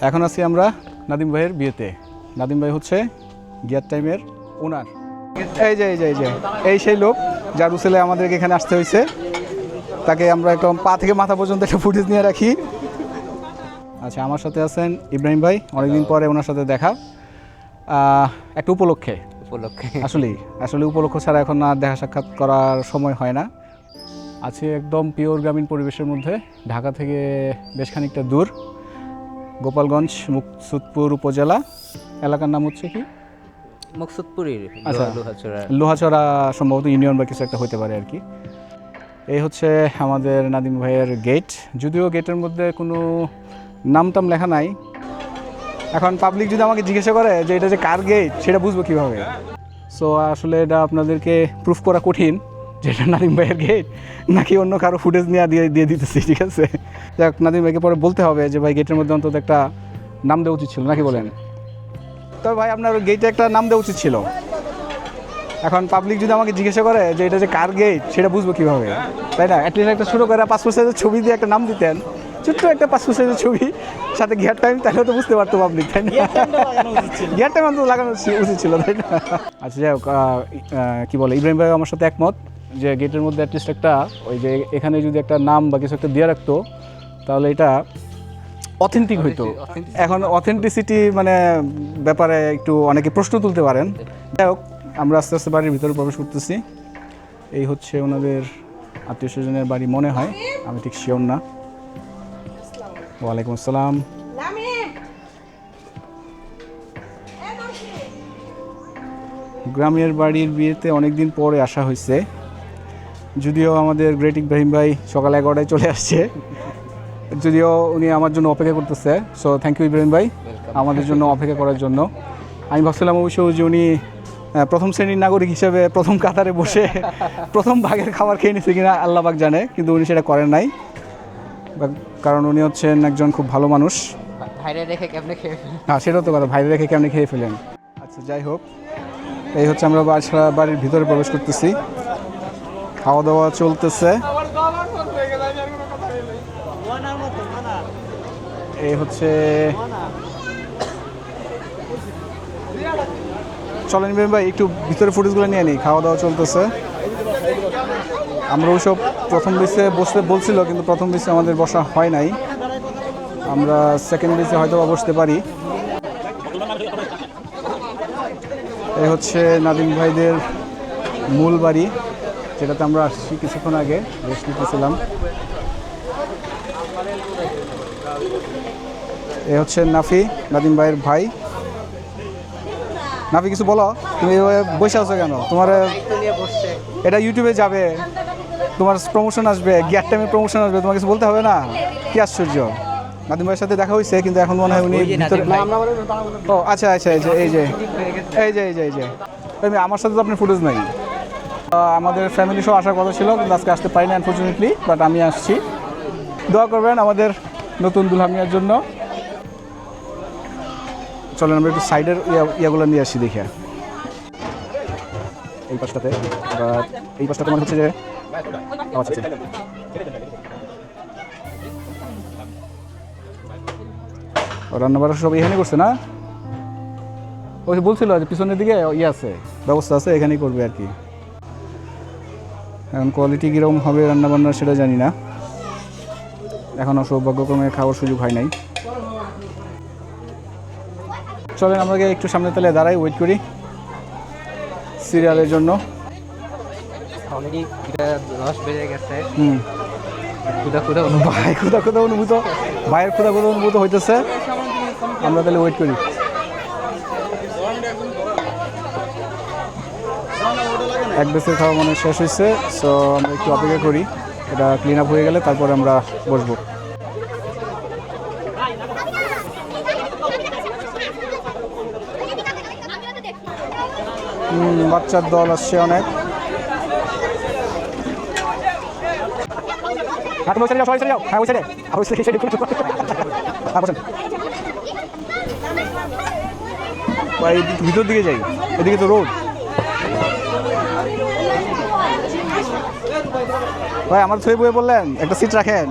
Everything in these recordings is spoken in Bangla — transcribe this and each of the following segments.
এখন আছি আমরা নাদিম ভাইয়ের বিয়েতে। নাদিম ভাই হচ্ছে গিয়ার টাইমের ওনার। এই সেই লোক যার উসেলে আমাদেরকে এখানে আসতে হয়েছে। তাকে আমরা একদম পা থেকে মাথা পর্যন্ত একটা ফুটেজ নিয়ে রাখি। আচ্ছা, আমার সাথে আছেন ইব্রাহিম ভাই, অনেকদিন পরে ওনার সাথে দেখা, একটা উপলক্ষে আসলে উপলক্ষ ছাড়া এখন আর দেখা সাক্ষাৎ করার সময় হয় না। আছে একদম পিওর গ্রামীণ পরিবেশের মধ্যে, ঢাকা থেকে বেশ খানিকটা দূর, গোপালগঞ্জ মুকসুদপুর উপজেলা। এলাকার নাম হচ্ছে কি? আচ্ছা, লোহাচড়া সম্ভবত ইউনিয়ন বা কিছু একটা হতে পারে আর কি। এই হচ্ছে আমাদের নাদিম ভাইয়ের গেট। যদিও গেটের মধ্যে কোনো নাম টাম লেখা নাই। এখন পাবলিক যদি আমাকে জিজ্ঞাসা করে যে এটা যে কার গেট, সেটা বুঝবো কীভাবে? সো আসলে এটা আপনাদেরকে প্রুফ করা কঠিন যে এটা নাদিম ভাইয়ের গেট নাকি অন্য কারো ফুটেজ নিয়ে দিয়ে দিতেছি, ঠিক আছে? যাক, নাদিম ভাইকে পরে বলতে হবে যে ভাই গেটের মধ্যে অন্তত একটা নাম দেওয়া উচিত ছিল, নাকি বলেন? তবে ভাই আপনার গেটে একটা নাম দেওয়া উচিত ছিল। এখন পাবলিক যদি আমাকে জিজ্ঞাসা করে যে এটা যে কার গেট, সেটা বুঝবো কীভাবে, তাই না? অ্যাটলিস্ট একটা ছোটো করে পাসপোর্ট সাইজের ছবি দিয়ে একটা নাম দিতেন, ছোট্ট একটা পাসপোর্ট সাইজের ছবি, সাথে গিয়ার টাইম, তাহলে তো বুঝতে পারতো পাবলিক, তাই না? গিয়ার টাইম অন্তত লাগানো উচিত ছিল, তাই না? আচ্ছা, যাই হোক, কী বলে, ইব্রাহিম ভাই আমার সাথে একমত যে গেটের মধ্যে অ্যাটলিস্ট একটা ওই যে এখানে যদি একটা নাম বা কিছু একটা দিয়ে রাখতো, তাহলে এটা অথেন্টিক হইতো। এখন অথেন্টিসিটি মানে ব্যাপারে একটু অনেকে প্রশ্ন তুলতে পারেন। যাই হোক, আমরা আস্তে আস্তে বাড়ির ভিতরে প্রবেশ করতেছি। এই হচ্ছে ওনাদের আত্মীয় স্বজনের বাড়ি মনে হয়, আমি ঠিক শিওর না। ওয়ালাইকুম আসসালাম। গ্রামের বাড়ির বিয়েতে অনেকদিন পরে আসা হয়েছে, যদিও আমাদের গ্রেট ইব্রাহিম ভাই সকাল 11টায় চলে আসছে, যদিও উনি আমার জন্য অপেক্ষা করতেছে। সো থ্যাংক ইউ ইব্রাহিম ভাই আমাদের জন্য অপেক্ষা করার জন্য। আমি ভাবছিলাম অবশ্য যে উনি প্রথম শ্রেণীর নাগরিক হিসেবে প্রথম কাতারে বসে প্রথম ভাগের খাবার খেয়ে নিচ্ছে কিনা আল্লাহ পাক জানে, কিন্তু উনি সেটা করেন নাই, কারণ উনি হচ্ছেন একজন খুব ভালো মানুষ। হ্যাঁ, সেটাও তো কথা, ভাইরে রেখে কেমনি খেয়ে ফেলেন। আচ্ছা, যাই হোক, এই হচ্ছে আমরা বাড়ির ভিতরে প্রবেশ করতেছি, খাওয়া দাওয়া চলতেছে। এই হচ্ছে, চলেন ইব্রাহিম ভাই একটু ভিতরে ফুটেজগুলো নিয়ে নিই। খাওয়া দাওয়া চলতেছে। আমরা ওইসব প্রথম বেসে বসতে বলছিল, কিন্তু প্রথম বেসে আমাদের বসা হয় নাই। আমরা সেকেন্ড বেসে হয়তো বসতে পারি। এই হচ্ছে নাদিম ভাইদের মূল বাড়ি, যেটাতে আমরা আসছি কিছুক্ষণ আগে, রেস্ট নিতেছিলাম। এ হচ্ছে নাফি, নাদিম ভাইয়ের ভাই। নাফি, কিছু বলো, তুমি এভাবে বসে আছো কেন? তোমার এটা ইউটিউবে যাবে, তোমার প্রমোশন আসবে, গিয়ার টাইমের প্রমোশন আসবে, তোমার কিছু বলতে হবে না? কি আশ্চর্য! নাদিম ভাইয়ের সাথে দেখা হয়েছে, কিন্তু এখন মনে হয় উনি ভিতরে। ও আচ্ছা, এই যে আমার সাথে তো আপনার ফুটেজ নাই। আমাদের ফ্যামিলি সহ আসার কথা ছিল, কিন্তু আজকে আসতে পারিনি আনফর্চুনেটলি, বাট আমি আসছি। দোয়া করবেন আমাদের নতুন দুলহামিয়ার জন্য। চলেন আমরা একটু সাইডের ইয়াগুলো নিয়ে আসি দেখে। এই পাশটাতে মনে হচ্ছে যে রান্না বাড়া সব এখানেই করছে না? ওই বলছিল যে পিছনের দিকে আছে, ব্যবস্থা আছে, এখানেই করবে আর কি। এখন কোয়ালিটি কীরকম হবে রান্নাবান্নার সেটা জানি না, এখনও সৌভাগ্যক্রমে খাওয়ার সুযোগ হয় নাই। চলেন আমরা একটু সামনে তালে দাঁড়াই, ওয়েট করি সিরিয়ালের জন্য। ভাইয়ের ক্ষুধা অনুভূত হইতেছে, আমরা তাহলে ওয়েট করি। এক বেসের খাওয়া মনে শেষ হয়েছে, সো আমরা একটু অপেক্ষা করি, এটা ক্লিন আপ হয়ে গেলে তারপরে আমরা বসবো। বাচ্চার দল আসছে অনেক। ভিতর দিকে যাই, এদিকে তো রোড। ভাই আমার ছবি বয়ে বললেন একটা সিট রাখেন।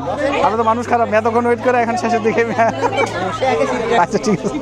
আমি তো মানুষ খারাপ, এতক্ষণ ওয়েট করে এখন শেষের দিকে আচ্ছা ঠিক আছে।